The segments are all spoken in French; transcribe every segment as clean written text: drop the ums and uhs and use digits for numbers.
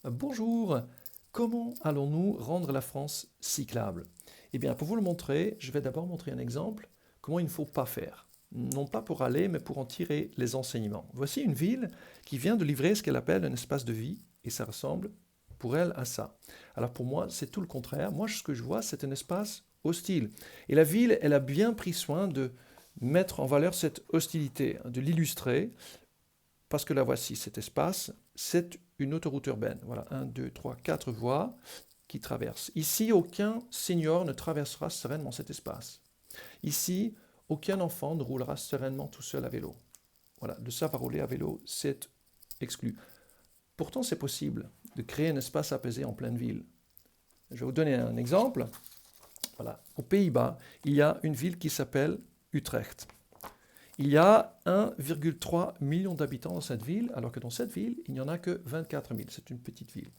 Bonjour, comment allons-nous rendre la France cyclable? Eh bien, pour vous le montrer, je vais d'abord montrer un exemple, comment il ne faut pas faire. Non pas pour aller, mais pour en tirer les enseignements. Voici une ville qui vient de livrer ce qu'elle appelle un espace de vie, et ça ressemble pour elle à ça. Alors pour moi, c'est tout le contraire. Moi, ce que je vois, c'est un espace hostile. Et la ville, elle a bien pris soin de mettre en valeur cette hostilité, de l'illustrer parce que là, voici cet espace, c'est une autoroute urbaine. Voilà, 1, 2, 3, 4 voies qui traversent. Ici, aucun senior ne traversera sereinement cet espace. Ici, aucun enfant ne roulera sereinement tout seul à vélo. Voilà, de savoir rouler à vélo, c'est exclu. Pourtant, c'est possible de créer un espace apaisé en pleine ville. Je vais vous donner un exemple. Voilà, aux Pays-Bas, il y a une ville qui s'appelle Utrecht. Il y a 1,3 million d'habitants dans cette ville, alors que dans cette ville, il n'y en a que 24 000. C'est une petite ville.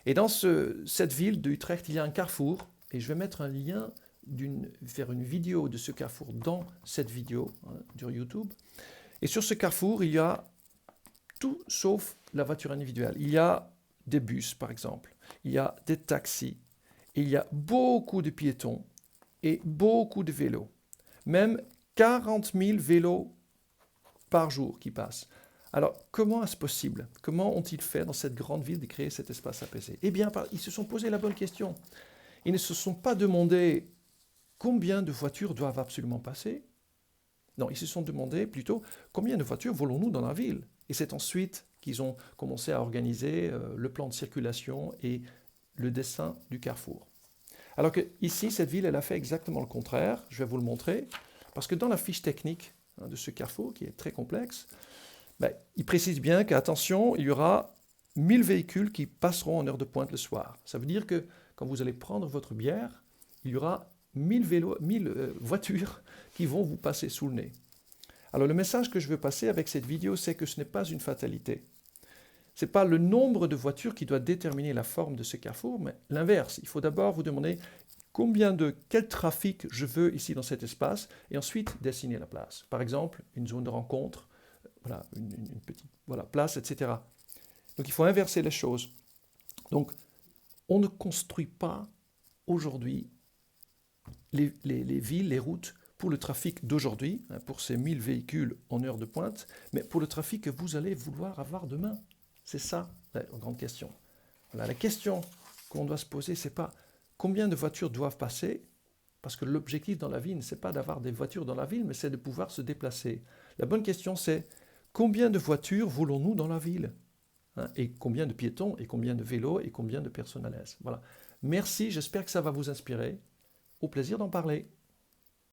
Et dans cette ville d'Utrecht, il y a un carrefour, et je vais mettre un lien vers une vidéo de ce carrefour dans cette vidéo sur YouTube. Et sur ce carrefour, il y a tout sauf la voiture individuelle. Il y a des bus, par exemple. Il y a des taxis. Il y a beaucoup de piétons et beaucoup de vélos. Même 40 000 vélos par jour qui passent. Alors, comment est-ce possible? Comment ont-ils fait dans cette grande ville de créer cet espace apaisé? Eh bien, ils se sont posé la bonne question. Ils ne se sont pas demandé combien de voitures doivent absolument passer. Non, ils se sont demandé plutôt combien de voitures volons-nous dans la ville? Et c'est ensuite qu'ils ont commencé à organiser le plan de circulation et le dessin du carrefour. Alors que ici, cette ville, elle a fait exactement le contraire. Je vais vous le montrer. Parce que dans la fiche technique de ce carrefour, qui est très complexe, il précise bien qu'attention, il y aura 1000 véhicules qui passeront en heure de pointe le soir. Ça veut dire que quand vous allez prendre votre bière, il y aura 1000 voitures qui vont vous passer sous le nez. Alors le message que je veux passer avec cette vidéo, c'est que ce n'est pas une fatalité. Ce n'est pas le nombre de voitures qui doit déterminer la forme de ce carrefour, mais l'inverse. Il faut d'abord vous demander quel trafic je veux ici dans cet espace, et ensuite dessiner la place. Par exemple, une zone de rencontre, voilà, une petite place, etc. Donc il faut inverser les choses. Donc on ne construit pas aujourd'hui les villes, les routes pour le trafic d'aujourd'hui, pour ces 1000 véhicules en heure de pointe, mais pour le trafic que vous allez vouloir avoir demain. C'est ça la grande question. Voilà, la question qu'on doit se poser, c'est pas combien de voitures doivent passer, parce que l'objectif dans la ville, ce n'est pas d'avoir des voitures dans la ville, mais c'est de pouvoir se déplacer. La bonne question, c'est combien de voitures voulons-nous dans la ville? Et combien de piétons, et combien de vélos, et combien de personnes à l'aise? Voilà. Merci, j'espère que ça va vous inspirer. Au plaisir d'en parler.